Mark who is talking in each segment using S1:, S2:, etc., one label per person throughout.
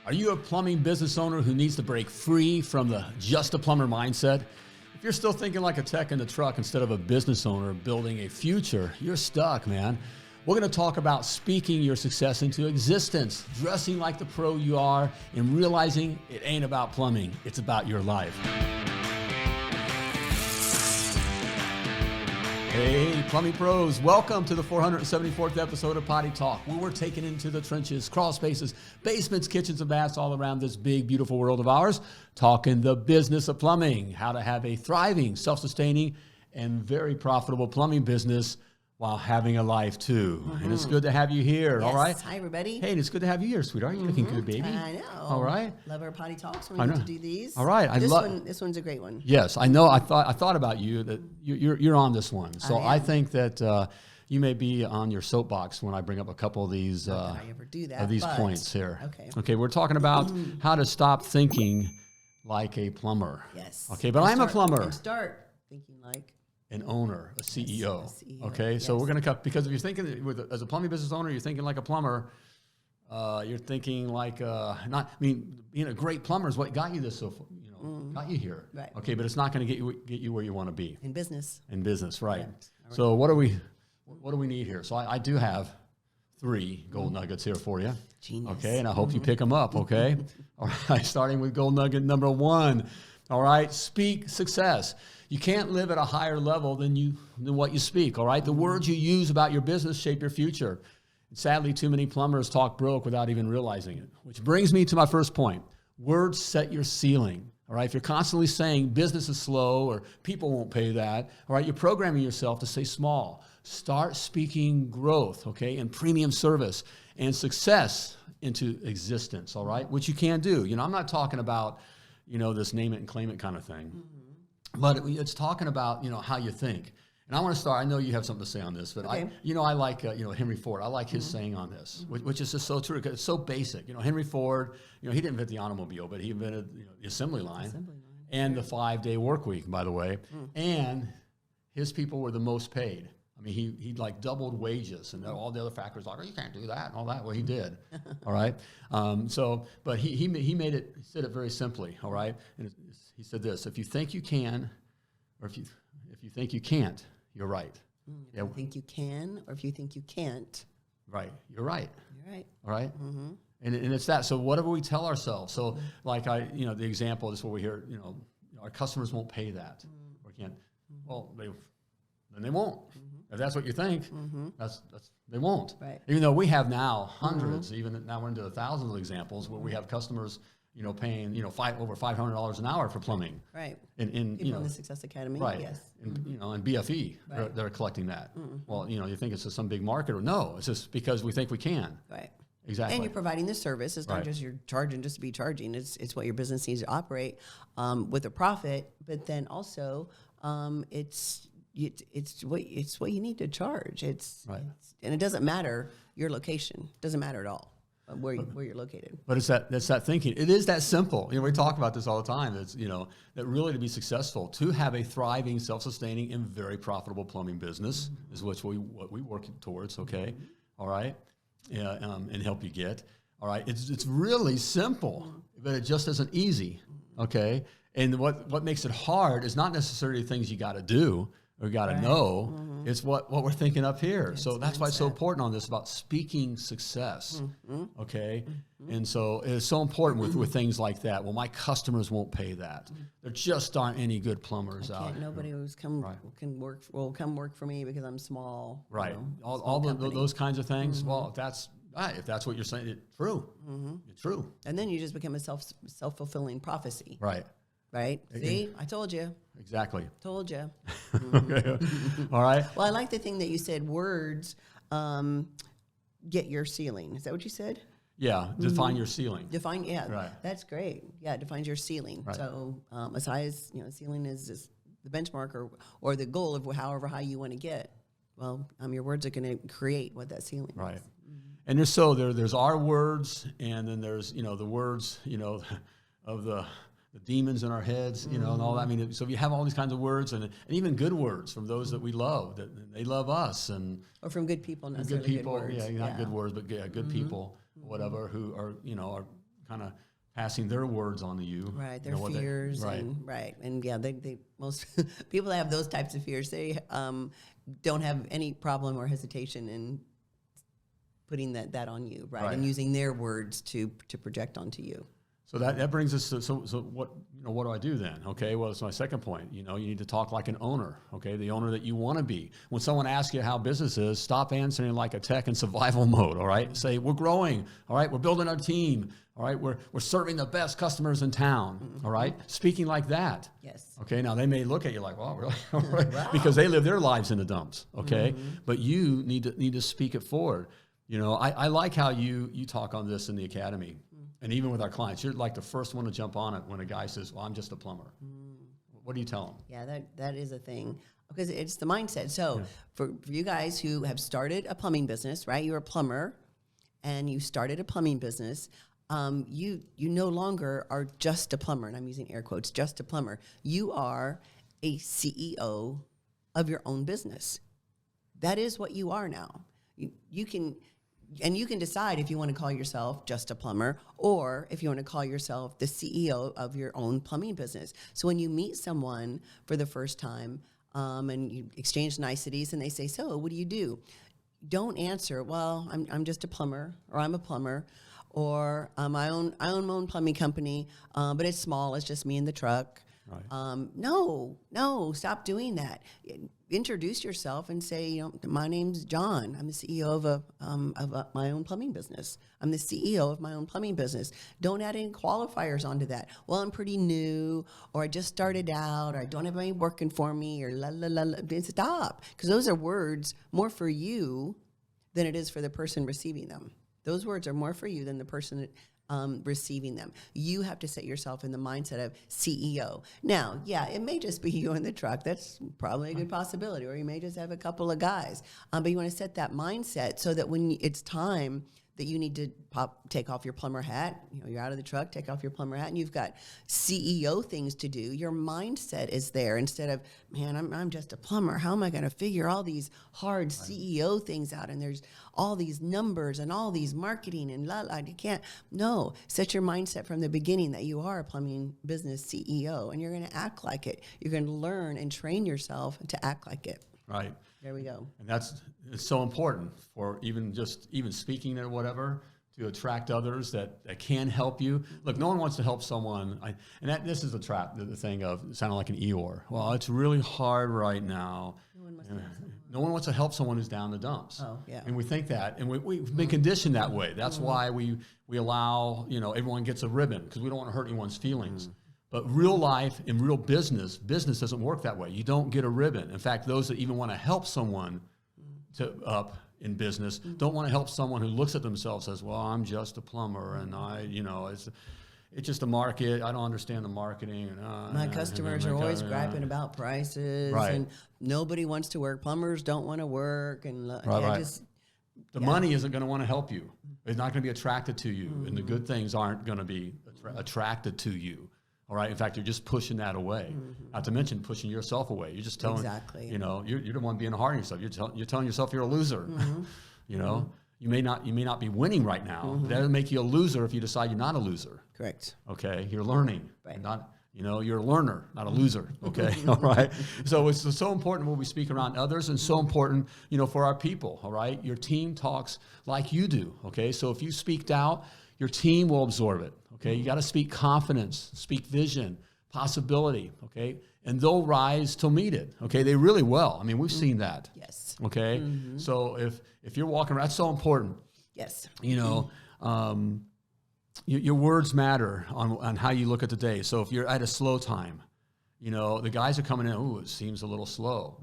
S1: Are you a plumbing business owner who needs to break free from the just a plumber mindset? If you're still thinking like a tech in the truck instead of a business owner building a future, you're stuck, man. We're going to talk about speaking your success into existence, dressing like the pro you are, and realizing it ain't about plumbing, it's about your life. Hey, plumbing pros, welcome to the 474th episode of Potty Talk, where we're taking into the trenches, crawl spaces, basements, kitchens, and baths all around this big, beautiful world of ours, talking the business of plumbing, how to have a thriving, self-sustaining, and very profitable plumbing business while having a life too. And it's good to have you here,
S2: Yes.
S1: all right?
S2: Hi, everybody.
S1: Hey, and it's good to have you here, sweetheart. You're looking good, baby.
S2: I know.
S1: All right.
S2: Love our potty talks when we get to do these.
S1: All right.
S2: This one's a great one.
S1: Yes, I know. I thought about you that you're on this one. So I think that you may be on your soapbox when I bring up a couple of these
S2: Not that I ever do that,
S1: of these
S2: but-
S1: points here.
S2: Okay.
S1: Okay, we're talking about how to stop thinking like a plumber.
S2: Yes.
S1: Okay, but I'm a plumber.
S2: And start thinking like
S1: An owner, a CEO.
S2: a CEO,
S1: Okay, so
S2: yes.
S1: we're going to cut, because if you're thinking as a plumbing business owner, you're thinking like a plumber. You're thinking like being a great plumber is what got you this got you here.
S2: Right.
S1: Okay, but it's not going to get you where you want to be
S2: in business.
S1: in business, right?
S2: Yeah.
S1: So what do we need here? So I do have 3 gold nuggets here for you.
S2: Genius.
S1: Okay, and I hope you pick them up. Okay, all right. Starting with gold nugget number 1. All right, speak success. You can't live at a higher level than what you speak. All right, the words you use about your business shape your future. And sadly, too many plumbers talk broke without even realizing it. Which brings me to my first point: words set your ceiling. All right, if you're constantly saying business is slow or people won't pay that, all right, you're programming yourself to stay small. Start speaking growth, okay, and premium service and success into existence. All right, which you can do. I'm not talking about this name it and claim it kind of thing. But it's talking about, how you think. And I want to start, I know you have something to say on this, but
S2: okay.
S1: I like, Henry Ford. I like his saying on this, which is just so true, because it's so basic. Henry Ford, he didn't invent the automobile, but he invented the assembly line and the 5-day work week, by the way. And his people were the most paid. I mean, he like doubled wages, and all the other factors like, oh, you can't do that and all that. Well, he did. All right. But he made it. He said it very simply. All right. And he said this: if you think you can, or if you think you can't, you're right.
S2: If you think you can, or if you think you can't.
S1: Right. You're right.
S2: You're right.
S1: All right. And it's that. So whatever we tell ourselves. So like the example is what we hear. Our customers won't pay that or can't. Well, then they won't. If that's what you think, that's they won't.
S2: Right.
S1: Even though we have now hundreds, even now we're into thousands of examples where we have customers, paying over $500 an hour for plumbing.
S2: Right.
S1: In
S2: People in the Success Academy.
S1: right.
S2: Yes.
S1: And and BFE,
S2: Right.
S1: they're collecting that. Well, you think it's just some big market, or no? It's just because we think we can.
S2: Right.
S1: Exactly.
S2: And you're providing the service. It's not
S1: Right.
S2: just you're charging just to be charging. It's what your business needs to operate with a profit. But then also, it's what you need to charge.
S1: Right.
S2: And it doesn't matter your location. It doesn't matter at all where you're located.
S1: But it's that thinking. It is that simple. We talk about this all the time. It's that really, to be successful, to have a thriving, self-sustaining, and very profitable plumbing business is what we work towards. Okay, all right, and help you get. All right, it's really simple, but it just isn't easy. Okay, and what makes it hard is not necessarily things you got to do or got to know. It's what we're thinking up here. So that's why it's so important on this about speaking success. Okay, and so it's so important with things like that. Well, my customers won't pay that. There just aren't any good plumbers out here.
S2: Nobody who's will come work for me because I'm small.
S1: Right. All those kinds of things. Well, if that's what you're saying, it's true. It's true.
S2: And then you just become a self-fulfilling prophecy.
S1: Right.
S2: Right? See, I told you.
S1: Exactly.
S2: Told you.
S1: Okay. All right.
S2: Well, I like the thing that you said, words get your ceiling. Is that what you said?
S1: Yeah. Define your ceiling.
S2: Yeah.
S1: Right.
S2: That's great. Yeah, it defines your ceiling.
S1: Right.
S2: So as high as, ceiling is just the benchmark or the goal of however high you want to get. Well, your words are going to create what that ceiling is.
S1: Right. And there's our words, and then there's, the words, of the demons in our heads, and all that. I mean, so you have all these kinds of words, and even good words from those that we love, that they love us, or
S2: from good people, not
S1: good people.
S2: Good words.
S1: Not good words, but good people, whatever, who are kind of passing their words on to you.
S2: Right, their fears, and yeah, they most people that have those types of fears, they don't have any problem or hesitation in putting that on you, right, and using their words to project onto you.
S1: So that brings us to so what what do I do then? Okay, well, it's my second point. You need to talk like an owner. Okay, the owner that you want to be. When someone asks you how business is, stop answering like a tech in survival mode. All right, say we're growing. All right, we're building our team. All right, we're serving the best customers in town. All right, speaking like that.
S2: Yes.
S1: Okay, now they may look at you like, well, really, because they live their lives in the dumps. Okay, but you need to speak it forward. I like how you talk on this in the academy. And even with our clients, you're like the first one to jump on it when a guy says, well, I'm just a plumber. What do you tell them?
S2: Yeah, that is a thing, because it's the mindset. So for you guys who have started a plumbing business, right? You're a plumber and you started a plumbing business. You no longer are just a plumber, and I'm using air quotes, just a plumber. You are a CEO of your own business. That is what you are now. You can decide if you want to call yourself just a plumber or if you want to call yourself the CEO of your own plumbing business. So when you meet someone for the first time and you exchange niceties and they say, so what do you do? Don't answer, well, I'm just a plumber, or I'm a plumber, or I own my own plumbing company, but it's small, it's just me and the truck. Right. No, stop doing that. Introduce yourself and say, my name's John. I'm the CEO of my own plumbing business. I'm the CEO of my own plumbing business. Don't add any qualifiers onto that. Well, I'm pretty new, or I just started out, or I don't have anybody working for me, or la la la la. Stop, because those are words more for you than it is for the person receiving them. Those words are more for you than the person receiving them. You have to set yourself in the mindset of CEO. Now, yeah, it may just be you in the truck. That's probably a good possibility. Or you may just have a couple of guys. But you want to set that mindset so that when it's time that you need to take off your plumber hat, you're out of the truck, take off your plumber hat, and you've got CEO things to do. Your mindset is there instead of, man, I'm just a plumber. How am I going to figure all these hard CEO things out? And there's all these numbers and all these marketing and you can't. No, set your mindset from the beginning that you are a plumbing business CEO, and you're going to act like it. You're going to learn and train yourself to act like it.
S1: Right.
S2: There we go.
S1: And it's so important for even speaking or whatever to attract others that can help you. Look, no one wants to help someone. This is the trap, the thing of sounding like an Eeyore. Well, it's really hard right now. No one wants to help someone who's down in the dumps. Oh, yeah. And we think that, and we've been conditioned that way. That's why we allow, everyone gets a ribbon, because we don't want to hurt anyone's feelings. But real life and real business doesn't work that way. You don't get a ribbon. In fact, those that even want to help someone up in business don't want to help someone who looks at themselves as, well, I'm just a plumber, and it's just a market. I don't understand the marketing.
S2: My customers are always griping about prices, and nobody wants to work. Plumbers don't want to work, and
S1: the money isn't going to want to help you. It's not going to be attracted to you, and the good things aren't going to be attracted to you. All right. In fact, you're just pushing that away. Not to mention pushing yourself away. You're just telling, you're the one being hard on yourself. You're telling yourself you're a loser. You may not be winning right now. That doesn't make you a loser if you decide you're not a loser.
S2: Correct. Okay.
S1: You're learning. Right. You're a learner, not a loser. Okay. All right. So it's so important when we speak around others, and so important, for our people. All right. Your team talks like you do. Okay. So if you speak doubt, your team will absorb it. Okay, you got to speak confidence, speak vision, possibility. Okay, and they'll rise to meet it. Okay, they really will. I mean, we've seen that.
S2: Yes.
S1: Okay, so if you're walking around, that's so important.
S2: Yes.
S1: Your words matter on how you look at the day. So if you're at a slow time, the guys are coming in. Oh, it seems a little slow.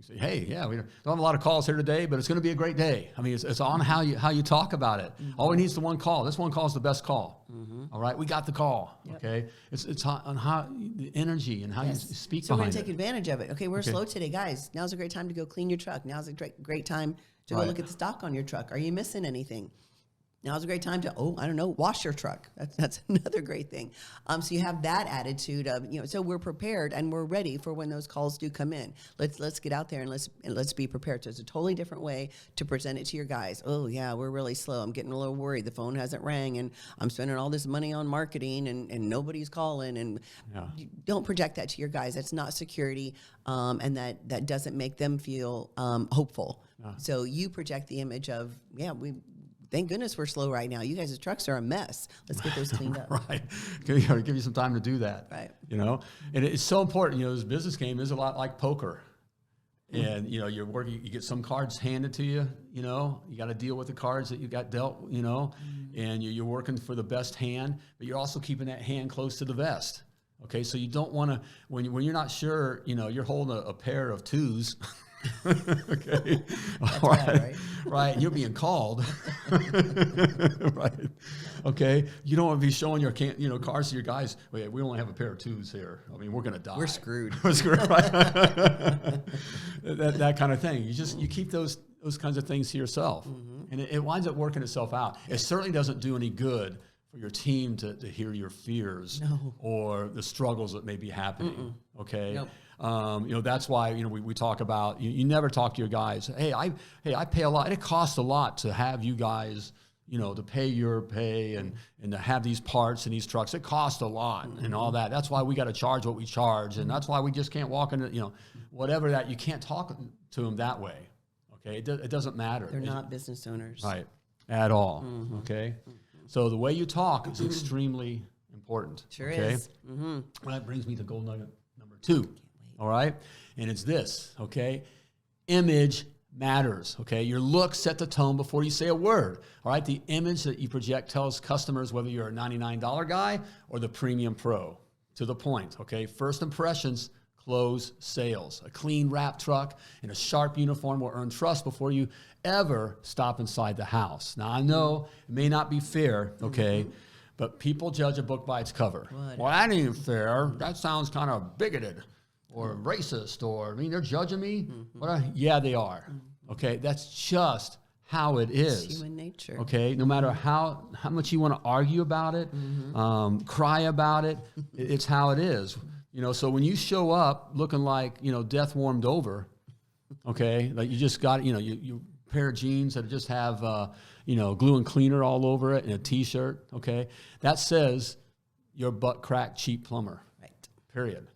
S1: You say, hey, yeah, we don't have a lot of calls here today, but it's going to be a great day. I mean, it's on how you talk about it. All we need is the one call. This one call is the best call. All right, we got the call. Yep. Okay, it's on how the energy and how you speak.
S2: So we're going to take advantage of it. Okay, we're slow today, guys. Now's a great time to go clean your truck. Now's a great time to go look at the stock on your truck. Are you missing anything? Now's a great time to, wash your truck. That's another great thing. So you have that attitude of, so we're prepared and we're ready for when those calls do come in. Let's get out there and let's be prepared. So it's a totally different way to present it to your guys. Oh yeah, we're really slow. I'm getting a little worried. The phone hasn't rang and I'm spending all this money on marketing and nobody's calling. And you don't project that to your guys. That's not security. And that doesn't make them feel hopeful. So you project the image of, thank goodness we're slow right now. You guys' trucks are a mess. Let's get those cleaned up.
S1: Right. Give you some time to do that.
S2: Right.
S1: And it's so important. This business game is a lot like poker. And, you're working, you get some cards handed to you, you got to deal with the cards that you got dealt, and you're working for the best hand, but you're also keeping that hand close to the vest. Okay. So you don't want to, when you're not sure, you're holding a pair of twos. Okay.
S2: That's right.
S1: Right. You're being called. Right. Okay. You don't want to be showing your cards to your guys. Wait, we only have a pair of twos here. I mean, we're going to die.
S2: We're screwed.
S1: We're screwed. Right. that kind of thing. You keep those kinds of things to yourself, and it winds up working itself out. It certainly doesn't do any good for your team to hear your fears or the struggles that may be happening. Okay.
S2: Nope.
S1: That's why, we talk about, you never talk to your guys. Hey, I pay a lot. It costs a lot to have you guys, to pay your pay and to have these parts and these trucks. It costs a lot and all that. That's why we got to charge what we charge. And that's why we just can't walk into, whatever that, you can't talk to them that way. Okay. It doesn't matter.
S2: They're not business owners.
S1: Right. At all. Okay. So the way you talk is extremely important.
S2: Sure
S1: okay?
S2: is.
S1: Well, that brings me to gold nugget number 2. All right. And it's this. Okay. Image matters. Okay. Your look set the tone before you say a word. All right. The image that you project tells customers whether you're a $99 guy or the premium pro. To the point. Okay. First impressions close sales. A clean wrapped truck and a sharp uniform will earn trust before you ever stop inside the house. Now, I know it may not be fair, okay, but people judge a book by its cover.
S2: What?
S1: Well, that ain't fair. That sounds kind of bigoted or racist, or, they're judging me? Yeah, they are. Okay, that's just how it is.
S2: It's human nature.
S1: Okay, no matter how much you want to argue about it, cry about it, it's how it is. So when you show up looking like, death warmed over, okay, like you just got, you pair of jeans that just have, glue and cleaner all over it and a T-shirt, okay, that says you're a butt crack cheap plumber.
S2: Right.
S1: Period.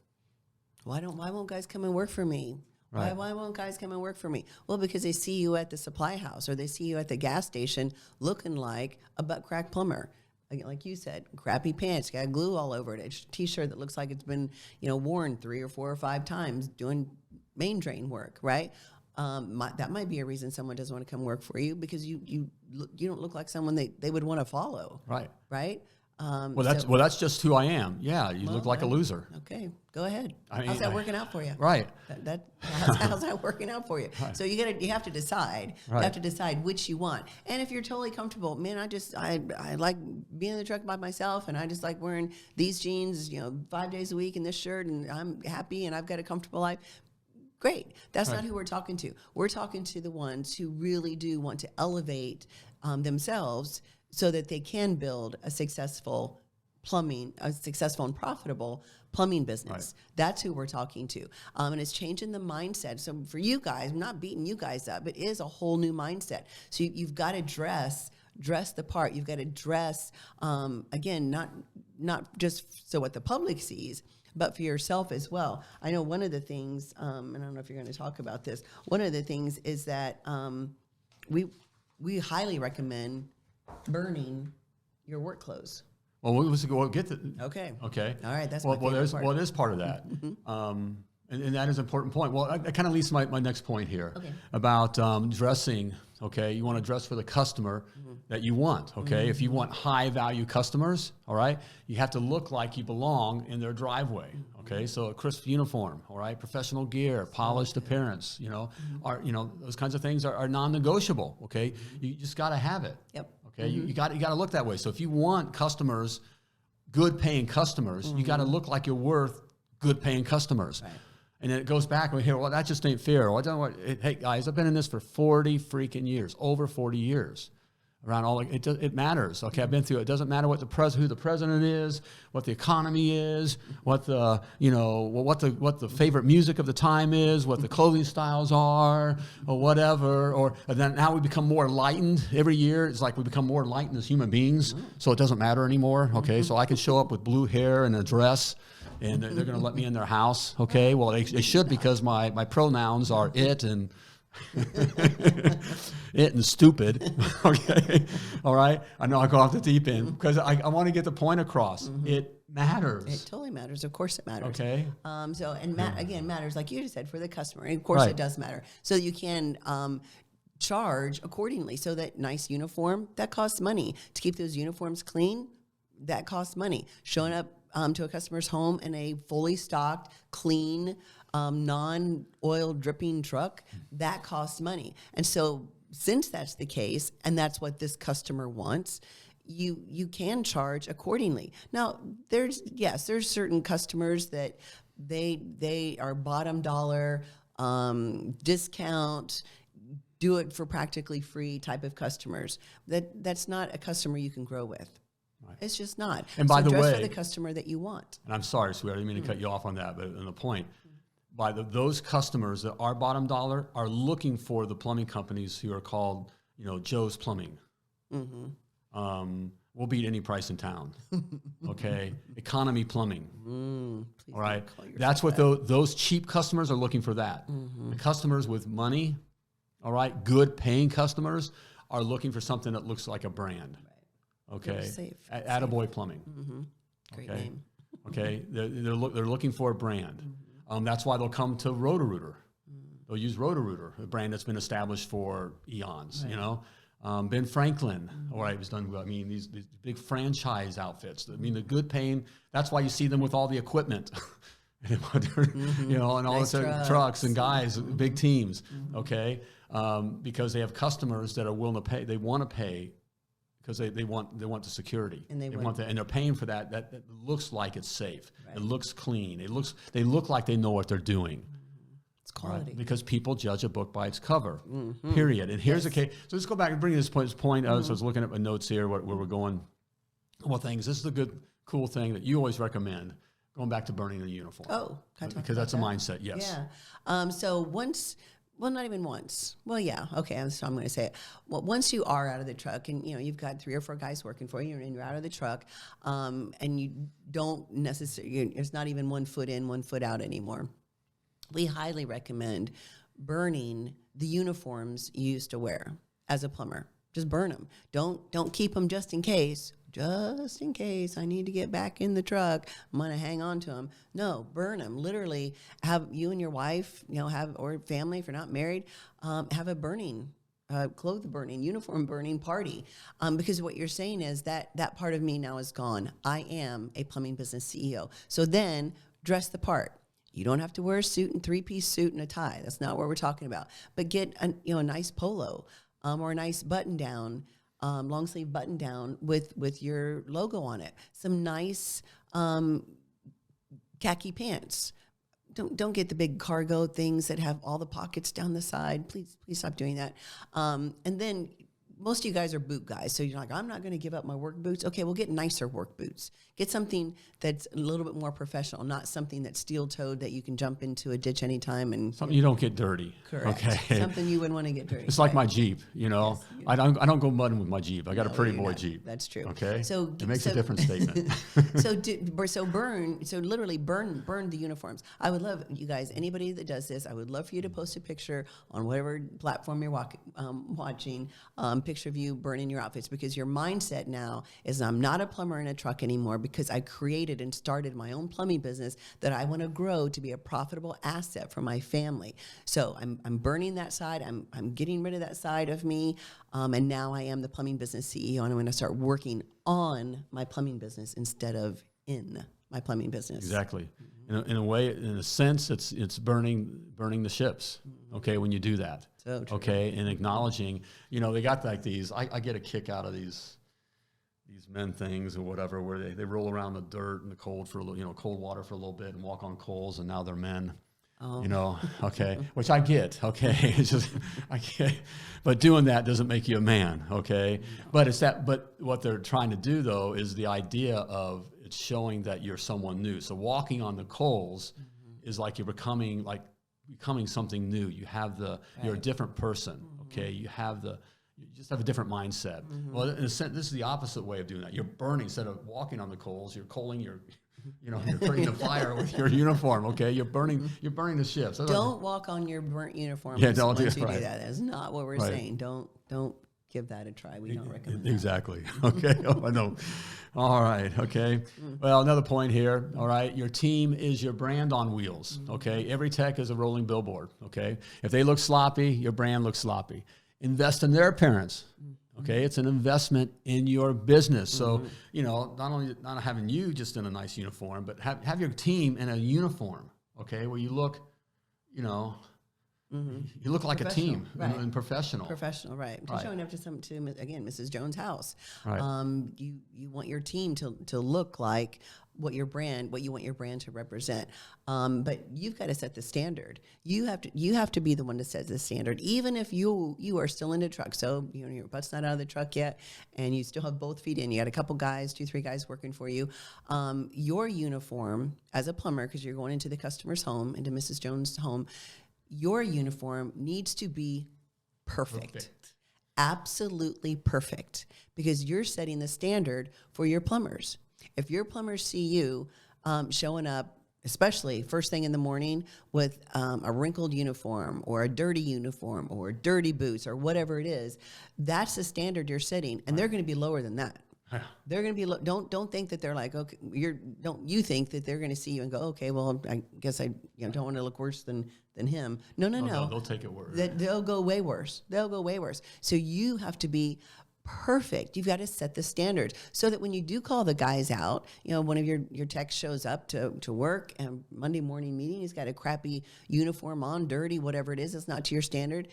S2: Why won't guys come and work for me?
S1: Right.
S2: Why won't guys come and work for me? Well, because they see you at the supply house or they see you at the gas station looking like a butt crack plumber. Like you said, crappy pants, got glue all over it. A T-shirt that looks like it's been, worn 3 or 4 or 5 times doing main drain work, right? That might be a reason someone doesn't want to come work for you because you don't look like someone they would want to follow.
S1: Right.
S2: Right.
S1: That's just who I am. Yeah, you look like a loser.
S2: Okay, go ahead. How's that working out for you?
S1: Right.
S2: How's that working out for you?
S1: Right.
S2: So you have to decide.
S1: Right.
S2: You have to decide which you want. And if you're totally comfortable, man, I like being in the truck by myself, and I just like wearing these jeans, 5 days a week in this shirt, and I'm happy, and I've got a comfortable life. Great. That's not who we're talking to. We're talking to the ones who really do want to elevate themselves so that they can build a successful and profitable plumbing business. Right. That's who we're talking to. And it's changing the mindset. So for you guys, I'm not beating you guys up. It is a whole new mindset. So you've got to dress the part. You've got to dress, again, not just so what the public sees, but for yourself as well. I know one of the things, and I don't know if you're going to talk about this, one of the things is that we highly recommend burning your work clothes.
S1: Well, we'll get to.
S2: Okay.
S1: Okay.
S2: All right. That's
S1: well.
S2: Part.
S1: Well, it is part of that, and that is an important point. Well, that kind of leads to my next point here about dressing. Okay, you want to dress for the customer that you want. Okay, if you want high value customers, all right, you have to look like you belong in their driveway. Okay, so a crisp uniform, all right, professional gear, polished appearance. Those kinds of things are non-negotiable. Okay, you just got to have it.
S2: Yep.
S1: Okay, you got to look that way. So if you want customers, good paying customers, you got to look like you're worth good paying customers. Right. And then it goes back and we hear, well, that just ain't fair. Well, hey guys, I've been in this for 40 freaking years, over 40 years. around all it matters. Okay, I've been through it. It doesn't matter what who the president is, what the economy is, what the what the favorite music of the time is, what the clothing styles are, or whatever. Or and then now we become more enlightened every year. It's like we become more enlightened as human beings, so it doesn't matter anymore. Okay, so I can show up with blue hair and a dress, and they're going to let me in their house. Okay, well they should, because my pronouns are it and. It and stupid. Okay, all right. I know I go off the deep end because I want to get the point across. It matters.
S2: It totally matters. Of course, it matters.
S1: Okay.
S2: Again, matters, like you just said, for the customer. And of course, it does matter. So you can charge accordingly. So that nice uniform, that costs money. To keep those uniforms clean, that costs money. Showing up to a customer's home in a fully stocked, clean, non-oil dripping truck, that costs money. And so since that's the case, and that's what this customer wants, you can charge accordingly. Now, there's certain customers that they are bottom dollar, discount, do it for practically free type of customers. That's not a customer you can grow with. Right. It's just not.
S1: And by the way,
S2: for the customer that you want.
S1: And I'm sorry, sweetheart, I didn't mean to cut you off on that, but on the point, those customers that are bottom dollar are looking for the plumbing companies who are called, Joe's Plumbing. Mm-hmm. We'll beat any price in town. Okay, economy plumbing. All right, that's what those cheap customers are looking for. That the customers with money, all right, good paying customers are looking for something that looks like a brand. Right. Okay, safe. Attaboy Plumbing. Mm-hmm.
S2: Great name.
S1: Okay, they're looking for a brand. That's why they'll come to Roto-Rooter. They'll use Roto-Rooter, a brand that's been established for eons. Right. Ben Franklin, all right, was done. I mean, these big franchise outfits. I mean, the good paying. That's why you see them with all the equipment, and all nice the trucks and guys, big teams. Okay, because they have customers that are willing to pay. They want to pay. Because they want the security, and they want that, and they're paying for that. That looks like it's safe. Right. It looks clean. They look like they know what they're doing.
S2: It's quality.
S1: Right? Because people judge a book by its cover. Mm-hmm. Period. And here's the case. So let's go back and bring this point. So I was looking at my notes here, where we're going. Well, things. This is a cool thing that you always recommend. Going back to burning the uniform.
S2: Oh,
S1: because that's a mindset. Yes.
S2: Yeah. So once. Well, not even once. Well, yeah. Okay, so I'm going to say it. Well, once you are out of the truck, and you've got 3 or 4 guys working for you, and you're out of the truck, and you don't necessarily, there's not even 1 foot in, 1 foot out anymore. We highly recommend burning the uniforms you used to wear as a plumber. Just burn them. Don't keep them just in case. Just in case I need to get back in the truck, I'm going to hang on to them. No, burn them. Literally, have you and your wife, or family, if you're not married, have a burning, clothes burning, uniform burning party. Because what you're saying is that part of me now is gone. I am a plumbing business CEO. So then dress the part. You don't have to wear a suit and 3-piece suit and a tie. That's not what we're talking about. But get a nice polo or a nice button down. Long sleeve button down with your logo on it. Some nice khaki pants. Don't get the big cargo things that have all the pockets down the side. Please stop doing that. And then most of you guys are boot guys, so you're like, I'm not going to give up my work boots. Okay, we'll get nicer work boots. Get something that's a little bit more professional, not something that's steel-toed that you can jump into a ditch anytime. And
S1: something you don't get dirty.
S2: Correct.
S1: Okay.
S2: Something you wouldn't want to get dirty.
S1: It's like my Jeep, Yes, I don't go mudding with my Jeep. I got a pretty boy
S2: not.
S1: Jeep.
S2: That's true.
S1: Okay. So it makes a different statement.
S2: So literally burn the uniforms. I would love you guys, anybody that does this, I would love for you to post a picture on whatever platform you're watching, picture of you burning your outfits, because your mindset now is I'm not a plumber in a truck anymore, because I created and started my own plumbing business that I want to grow to be a profitable asset for my family. So I'm burning that side. I'm getting rid of that side of me. And now I am the plumbing business CEO, and I'm going to start working on my plumbing business instead of in my plumbing business.
S1: Exactly. In a way, in a sense, it's burning the ships. Okay, when you do that.
S2: So true.
S1: Okay, and acknowledging, they got like these. I get a kick out of these men things or whatever, where they roll around the dirt and the cold for cold water for a little bit and walk on coals, and now they're men. You know, okay, which I get, okay. It's just, I get, but doing that doesn't make you a man, okay. No. But what they're trying to do though is the idea of it's showing that you're someone new. So walking on the coals is like you're becoming something new. You have you're a different person, okay. You just have a different mindset. Well, in a sense, this is the opposite way of doing that. You're burning instead of walking on the coals. You're coaling you're putting the fire with your uniform, okay? You're burning the ships.
S2: Don't walk on your burnt uniform
S1: don't
S2: once
S1: do
S2: you
S1: that.
S2: do that. That's not what we're saying. Don't give that a try. We don't recommend that.
S1: Exactly. Okay. I know. All right. Okay. Well, another point here. All right. Your team is your brand on wheels. Okay. Every tech is a rolling billboard. Okay. If they look sloppy, your brand looks sloppy. Invest in their appearance. Okay, it's an investment in your business. So, not having you just in a nice uniform, but have your team in a uniform, okay, where you look, you look like a team,
S2: right.
S1: And professional.
S2: Professional, right.
S1: Right.
S2: Showing up to Mrs. Jones' house.
S1: Right.
S2: You want your team to look like what you want your brand to represent. But you've got to set the standard. You have to be the one that sets the standard, even if you are still in the truck. So your butt's not out of the truck yet, and you still have both feet in. You got a couple guys, 2-3 guys working for you. Your uniform as a plumber, because you're going into the customer's home, into Mrs. Jones' home, your uniform needs to be perfect. Absolutely perfect, because you're setting the standard for your plumbers. If your plumbers see you showing up, especially first thing in the morning, with a wrinkled uniform or a dirty uniform or dirty boots or whatever it is, that's the standard you're setting, and they're going to be lower than that. Yeah. They're going to be don't think that they're like, okay, you think that they're going to see you and go, okay, well, I guess I don't want to look worse than him. No.
S1: They'll take it worse.
S2: They'll go way worse. So you have to be perfect. You've got to set the standards so that when you do call the guys out, one of your techs shows up to work and Monday morning meeting, he's got a crappy uniform on, dirty, whatever it is, it's not to your standard.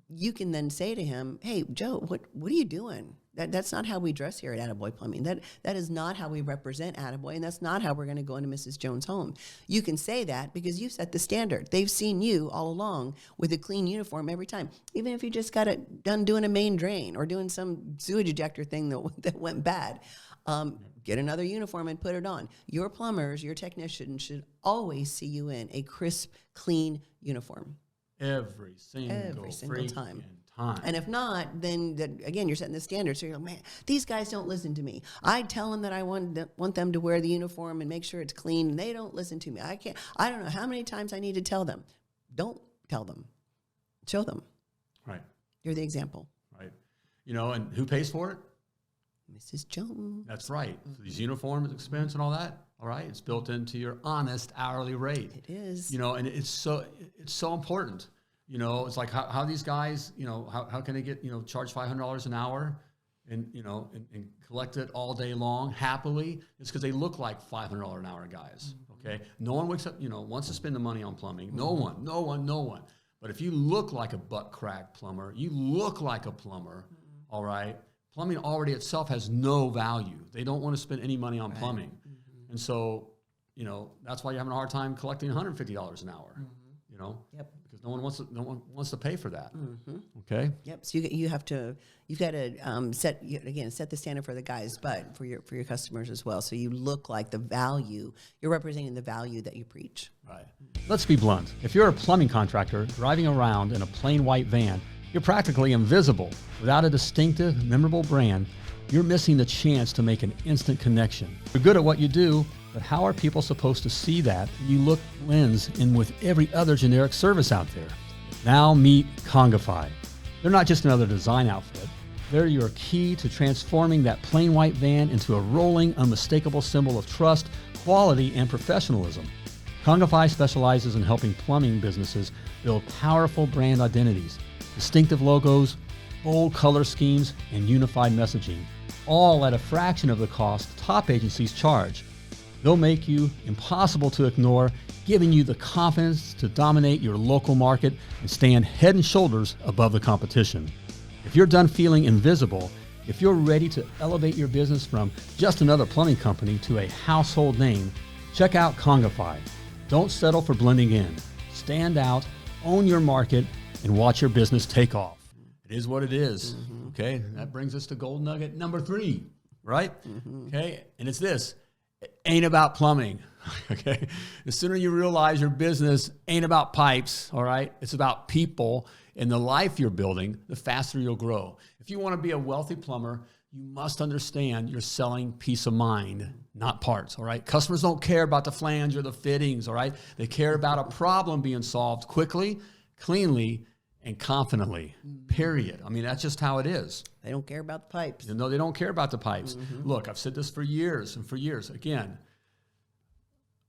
S2: You can then say to him, hey, Joe, what are you doing? That's not how we dress here at Attaboy Plumbing. That is not how we represent Attaboy, and that's not how we're going to go into Mrs. Jones' home. You can say that because you set the standard. They've seen you all along with a clean uniform every time. Even if you just got it done doing a main drain or doing some sewage ejector thing that went bad, get another uniform and put it on. Your plumbers, your technicians should always see you in a crisp, clean uniform.
S1: Every single
S2: time. And if not, then again, you're setting the standard. So you're like, man, these guys don't listen to me. I tell them that I want them to wear the uniform and make sure it's clean, and they don't listen to me. I don't know how many times I need to tell them. Don't tell them. Show them.
S1: Right.
S2: You're the example.
S1: Right. And who pays for it?
S2: Mrs. Jones.
S1: That's right. So these uniforms, expense, and all that. All right. It's built into your honest hourly rate.
S2: It is.
S1: And it's so important. It's like how these guys, how can they get, charge $500 an hour and collect it all day long happily? It's because they look like $500 an hour guys. Okay. No one wakes up, wants to spend the money on plumbing. No one. But if you look like a butt crack plumber, you look like a plumber. All right. Plumbing already itself has no value. They don't want to spend any money on plumbing. And so, that's why you're having a hard time collecting $150 an hour,
S2: Yep.
S1: because no one wants to pay for that. Okay.
S2: Yep. So you've got to set the standard for the guys, but for your customers as well. So you look like the value, you're representing the value that you preach.
S1: Right. Let's be blunt. If you're a plumbing contractor driving around in a plain white van, you're practically invisible. Without a distinctive, memorable brand, you're missing the chance to make an instant connection. You're good at what you do, but how are people supposed to see that you look blends in with every other generic service out there? Now meet Congify. They're not just another design outfit. They're your key to transforming that plain white van into a rolling, unmistakable symbol of trust, quality, and professionalism. Congify specializes in helping plumbing businesses build powerful brand identities, distinctive logos, bold color schemes, and unified messaging, all at a fraction of the cost top agencies charge. They'll make you impossible to ignore, giving you the confidence to dominate your local market and stand head and shoulders above the competition. If you're done feeling invisible, if you're ready to elevate your business from just another plumbing company to a household name, check out Congify. Don't settle for blending in. stand out, own your market, and watch your business take off. It is what it is. Okay, that brings us to gold nugget number 3, right? Okay, and it's this. It ain't about plumbing. Okay, the sooner you realize your business ain't about pipes, all right? It's about people and the life you're building, the faster you'll grow. If you want to be a wealthy plumber, you must understand you're selling peace of mind, not parts, all right? Customers don't care about the flange or the fittings, all right? They care about a problem being solved quickly, cleanly, and confidently, period. I mean, that's just how it is.
S2: They don't care about the pipes.
S1: No, they don't care about the pipes. Look, I've said this for years and for years. Again,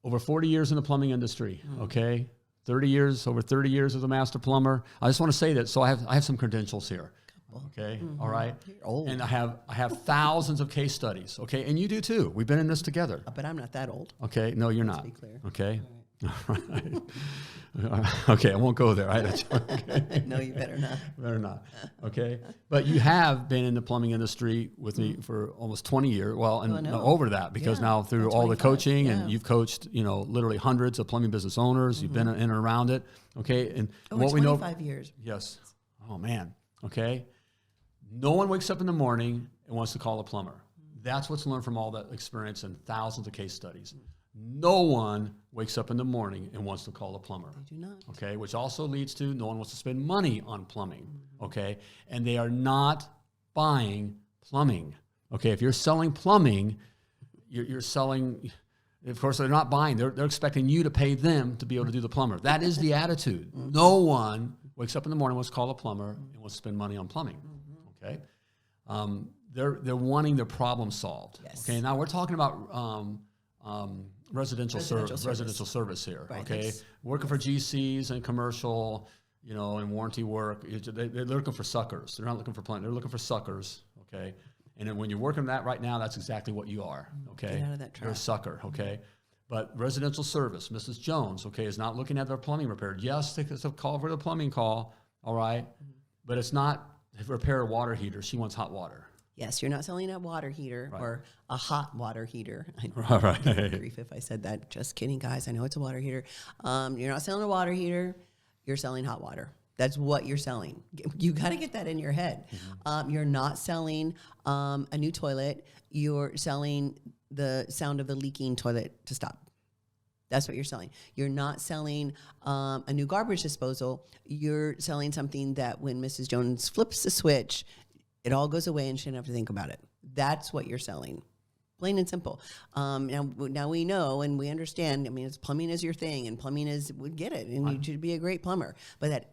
S1: over 40 years in the plumbing industry, okay? 30 years, over 30 years as a master plumber. I just want to say that, so I have some credentials here. Okay, all right.
S2: You're old.
S1: And I have thousands of case studies. Okay, and you do too. We've been in this together.
S2: But I'm not that old.
S1: Okay, no, you're
S2: Let's
S1: not.
S2: be clear.
S1: Okay, all right. Okay, I won't go there. Right? Okay.
S2: No, you better not.
S1: Better not. Okay, but you have been in the plumbing industry with me for almost 20 years. Well, and over that because now through all the coaching and you've coached, literally hundreds of plumbing business owners. You've been in and around it. Okay, and
S2: Over
S1: what we know.
S2: 25 years.
S1: Yes. Oh man. Okay. No one wakes up in the morning and wants to call a plumber. That's what's learned from all that experience and thousands of case studies. No one wakes up in the morning and wants to call a plumber.
S2: They do not.
S1: Okay, which also leads to no one wants to spend money on plumbing. Okay, and they are not buying plumbing. Okay, if you're selling plumbing, you're selling. Of course, they're not buying. They're expecting you to pay them to be able to do the plumber. That is the attitude. No one wakes up in the morning, wants to call a plumber, and wants to spend money on plumbing. Okay, they're wanting their problem solved.
S2: Yes.
S1: Okay, now we're talking about residential service here.
S2: Right,
S1: okay, working for GCs and commercial, and warranty work. They're looking for suckers. They're not looking for plumbing. They're looking for suckers. Okay, and then when you're working that right now, that's exactly what you are. Okay,
S2: Get out of that trap.
S1: you're a sucker. Okay. But residential service, Mrs. Jones, okay, is not looking at their plumbing repaired. Yes, it's a call for the plumbing call, all right, but it's not repair a water heater. She wants hot water.
S2: Yes, you're not selling a water heater or a hot water heater.
S1: All right.
S2: Grief if I said that. Just kidding, guys. I know it's a water heater. You're not selling a water heater. You're selling hot water. That's what you're selling. You got to get that in your head. You're not selling a new toilet. You're selling the sound of the leaking toilet to stop. That's what you're selling. You're not selling a new garbage disposal. You're selling something that when Mrs. Jones flips the switch, it all goes away and she doesn't have to think about it. That's what you're selling. Plain and simple. Now we know and we understand. I mean, plumbing is your thing, and plumbing is we get it, and you should be a great plumber. But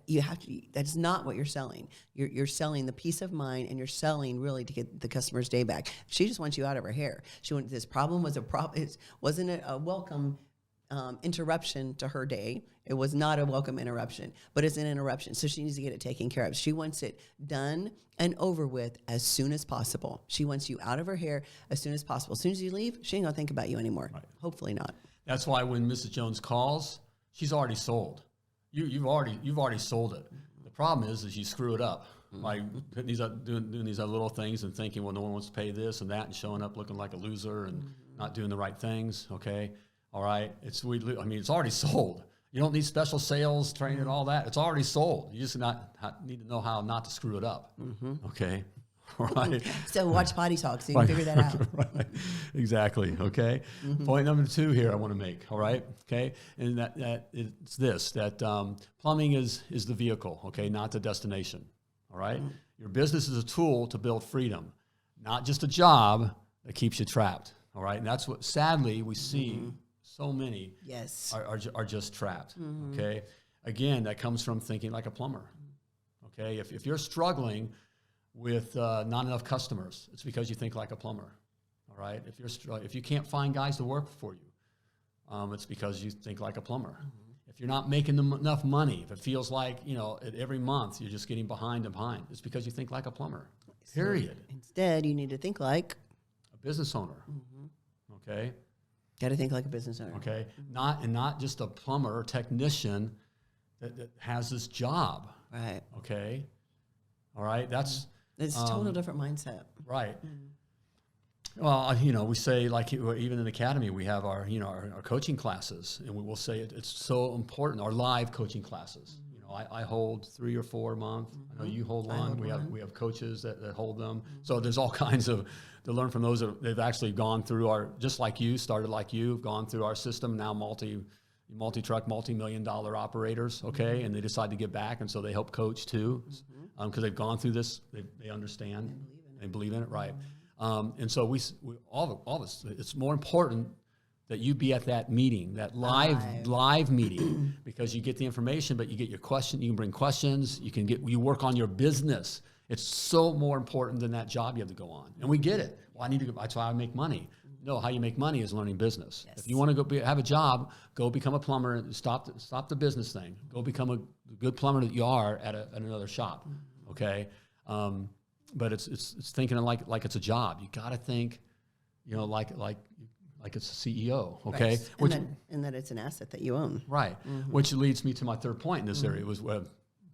S2: that's not what you're selling. You're selling the peace of mind, and you're selling really to get the customer's day back. She just wants you out of her hair. This problem was a problem. It wasn't a welcome interruption to her day. It was not a welcome interruption, but it's an interruption. So she needs to get it taken care of. She wants it done and over with as soon as possible. She wants you out of her hair as soon as possible. As soon as you leave, she ain't gonna think about you anymore. Right. Hopefully not.
S1: That's why when Mrs. Jones calls, she's already sold. You've already sold it. The problem is you screw it up. Like doing these other little things and thinking, well, no one wants to pay this and that, and showing up looking like a loser and not doing the right things. Okay. All right, it's already sold. You don't need special sales training and all that. It's already sold. You just need to know how not to screw it up. Okay, all right.
S2: So watch Potty Talk so you can figure that out.
S1: Right. Exactly. Okay. Point number 2 here I want to make. All right. Okay, and that it's this that plumbing is the vehicle. Okay, not the destination. All right. Your business is a tool to build freedom, not just a job that keeps you trapped. All right, and that's what sadly we see. So many are just trapped, okay? Again, that comes from thinking like a plumber, okay? If you're struggling with not enough customers, it's because you think like a plumber, all right? If you can't find guys to work for you, it's because you think like a plumber. If you're not making enough money, if it feels like, every month you're just getting behind, it's because you think like a plumber, period.
S2: So instead, you need to think like
S1: a business owner, okay?
S2: Got to think like a business owner.
S1: Okay, not just a plumber or technician that has this job.
S2: Right.
S1: Okay. All right. It's
S2: a total different mindset.
S1: Right. Well, you know, we say, like, even in the academy, we have our, you know, our coaching classes, and we will say it's so important. Our live coaching classes. You know, I hold 3 or 4 a month. I know you hold one. We have coaches that hold them. So there's all kinds of to learn from those. They've actually gone through our, just like you, started like you, gone through our system. Now multi-truck, multi-million-dollar operators. Okay, and they decide to give back, and so they help coach too, because they've gone through this. They understand. They believe in it, right? And so we all of us, it's more important that you be at that meeting, that live meeting, because you get the information, but you get your question. You can bring questions. You work on your business. It's so more important than that job you have to go on. And we get it. Well, that's why I make money. No, how you make money is learning business. Yes. If you want to have a job, go become a plumber and stop the business thing. Go become a good plumber that you are at another shop. Okay. But it's thinking like it's a job. You got to think, you know, like it's a CEO, okay?
S2: Right. And that it's an asset that you own.
S1: Right. Which leads me to my third point in this area was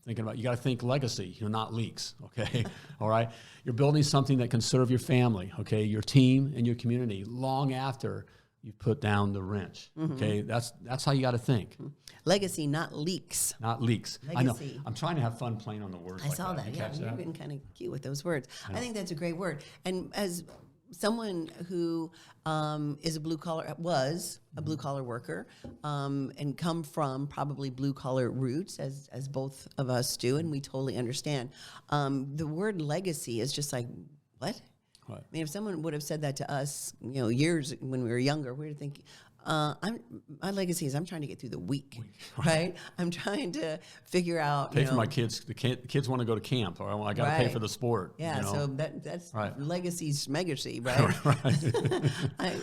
S1: thinking about, you got to think legacy, you know, not leaks, okay? All right? You're building something that can serve your family, okay, your team and your community long after you've put down the wrench, okay? That's how you got to think.
S2: Legacy, not leaks.
S1: Not leaks.
S2: Legacy.
S1: I know. I'm trying to have fun playing on the words.
S2: I saw that. Yeah, you've been kind of cute with those words. I think that's a great word. And as someone who was a blue collar worker, and come from probably blue collar roots, as both of us do, and we totally understand. The word legacy is just like, what? I mean, if someone would have said that to us, you know, years when we were younger, we were thinking, my legacy is I'm trying to get through the week, right? I'm trying to figure out,
S1: pay for my kids. The kids want to go to camp, or I got to pay for the sport.
S2: Yeah,
S1: you know?
S2: so that's legacy's megacy,
S1: right?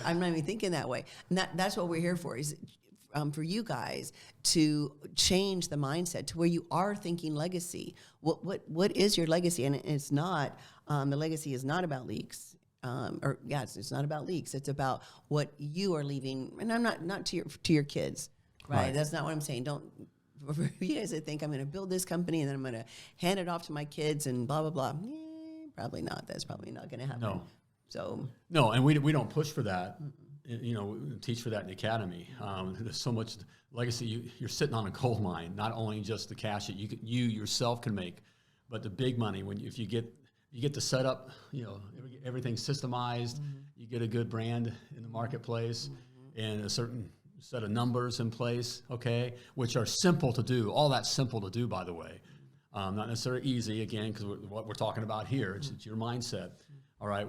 S2: I'm not even thinking that way. And that's what we're here for, is for you guys to change the mindset to where you are thinking legacy. What is your legacy? And it's not, the legacy is not about leaks. It's not about leaks. It's about what you are leaving. And I'm not to your kids, right? That's not what I'm saying. Don't, for you guys that think I'm going to build this company and then I'm going to hand it off to my kids and blah, blah, blah. Probably not. That's probably not going to happen.
S1: No.
S2: So.
S1: No, and we don't push for that. You know, we teach for that in the academy. There's so much legacy. You're sitting on a gold mine, not only just the cash that you yourself can make, but the big money. If you get the setup, you know, everything's systemized. You get a good brand in the marketplace and a certain set of numbers in place, okay, which are simple to do. All that's simple to do, by the way. Not necessarily easy, again, because what we're talking about here, it's your mindset. All right,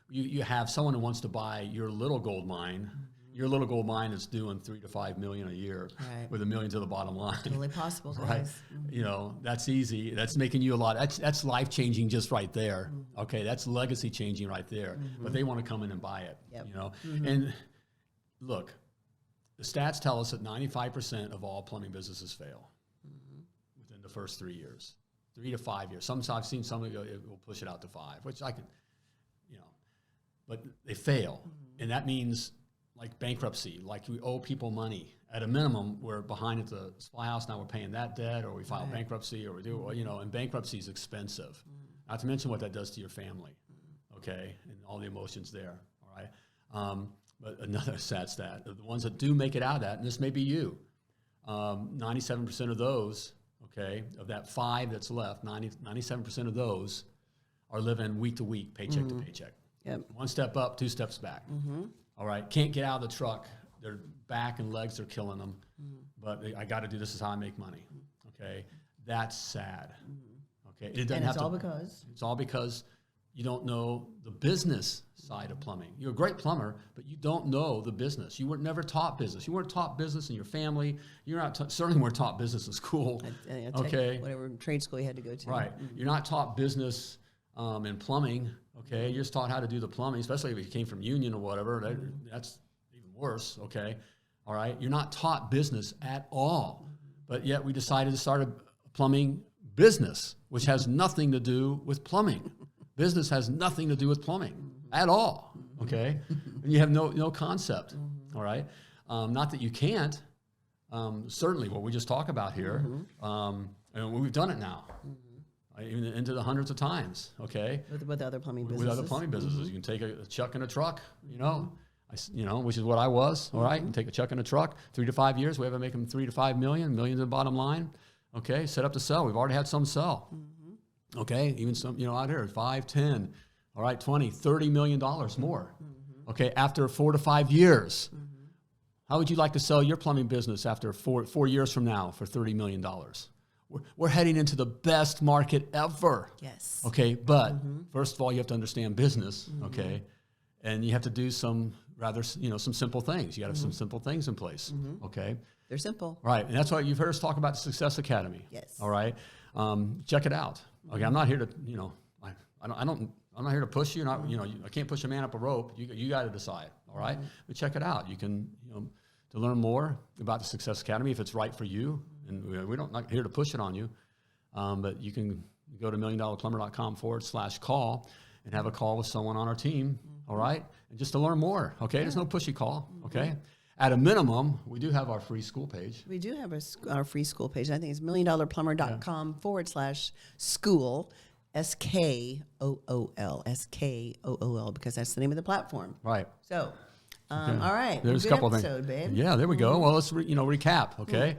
S1: you have someone who wants to buy your little gold mine. Your little gold mine is doing $3 to $5 million a year, with $1 million to the bottom line.
S2: Totally possible, guys.
S1: Right? You know, that's easy. That's making you a lot. That's life changing just right there. Okay, that's legacy changing right there. But they want to come in and buy it. You know, and look, the stats tell us that 95% of all plumbing businesses fail within the first 3 years, 3 to 5 years. Some I've seen some go, it will push it out to 5, which I can, you know, but they fail, and that means, like bankruptcy, like we owe people money. At a minimum, we're behind at the supply house, now we're paying that debt, or we file bankruptcy, or we do, you know, and bankruptcy is expensive. Not to mention what that does to your family, okay, and all the emotions there, all right? But another sad stat, the ones that do make it out of that, and this may be you, 97% of those, okay, of that 5 that's left, 97% of those are living week to week, paycheck to paycheck. One step up, 2 steps back. All right, can't get out of the truck. Their back and legs are killing them. But I got to do this. Is how I make money. Okay, that's sad. Okay, it doesn't have to. It's all because you don't know the business side of plumbing. You're a great plumber, but you don't know the business. You were never taught business. You weren't taught business in your family. You're not certainly weren't taught business in school. Okay,
S2: whatever trade school you had to go to.
S1: Right, you're not taught business in plumbing. Okay, you're just taught how to do the plumbing, especially if you came from union or whatever. That's even worse. Okay, all right. You're not taught business at all, but yet we decided to start a plumbing business, which has nothing to do with plumbing. Business has nothing to do with plumbing at all. Okay, and you have no concept. All right, not that you can't. Certainly, what we just talk about here, and we've done it now. even into the hundreds of times, okay?
S2: With other plumbing businesses.
S1: With other plumbing businesses. You can take a chuck and a truck, you know, which is what I was, all right? You can take a chuck and a truck, 3 to 5 years, we have to make them 3 to 5 million, millions of bottom line, okay? Set up to sell. We've already had some sell, okay? Even some, out here, 5, 10, all right, 20, $30 million more, okay, after 4 to 5 years. How would you like to sell your plumbing business after 4 years from now for $30 million? We're heading into the best market ever.
S2: Yes.
S1: Okay, but first of all, you have to understand business, okay? And you have to do some some simple things. You got to have some simple things in place, okay?
S2: They're simple.
S1: Right, and that's why you've heard us talk about the Success Academy.
S2: Yes.
S1: All right? Check it out. Okay, I'm not here to, I'm not here to push you. I can't push a man up a rope. You got to decide. All right, but check it out. You can, to learn more about the Success Academy if it's right for you. And we're not here to push it on you, but you can go to milliondollarplumber.com/call and have a call with someone on our team. All right, and just to learn more. Okay, there's no pushy call. Okay. At a minimum, we do have our free school page.
S2: We do have our free school page. I think it's milliondollarplumber.com/school. SKOOL, because that's the name of the platform.
S1: Right.
S2: So, all right.
S1: There's a couple of things.
S2: Babe.
S1: Yeah, there we go. Well, let's recap. Okay.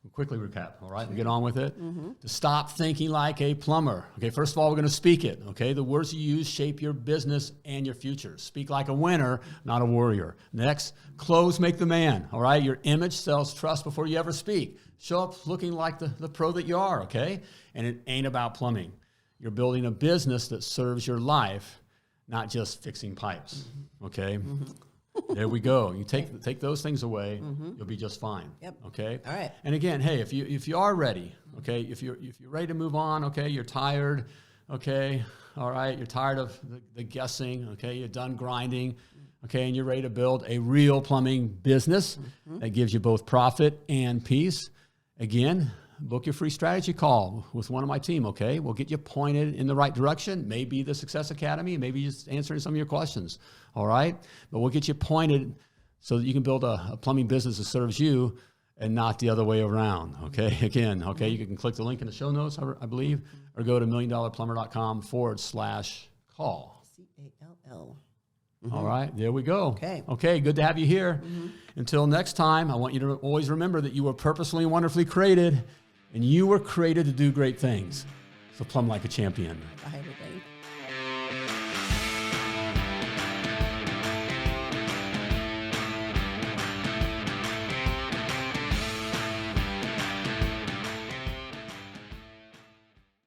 S1: We'll quickly recap. All right. We'll get on with it. To stop thinking like a plumber. Okay. First of all, we're going to speak it. Okay. The words you use shape your business and your future. Speak like a winner, not a warrior. Next, clothes make the man. All right. Your image sells trust before you ever speak. Show up looking like the pro that you are. Okay. And it ain't about plumbing. You're building a business that serves your life, not just fixing pipes. Okay, there we go. You take those things away, you'll be just fine.
S2: Yep.
S1: Okay.
S2: All right.
S1: And again, hey, if you are ready, okay, if you're ready to move on, okay, you're tired, okay, all right, you're tired of the guessing, okay, you're done grinding, okay, and you're ready to build a real plumbing business that gives you both profit and peace. Again, book your free strategy call with one of my team, okay? We'll get you pointed in the right direction. Maybe the Success Academy, maybe just answering some of your questions, all right? But we'll get you pointed so that you can build a plumbing business that serves you and not the other way around, okay? Again, okay, you can click the link in the show notes, I believe, or go to milliondollarplumber.com/call.
S2: CALL.
S1: All right, there we go.
S2: Okay.
S1: Okay, good to have you here. Until next time, I want you to always remember that you were purposefully and wonderfully created, and you were created to do great things. So plumb like a champion.
S2: Bye, everybody.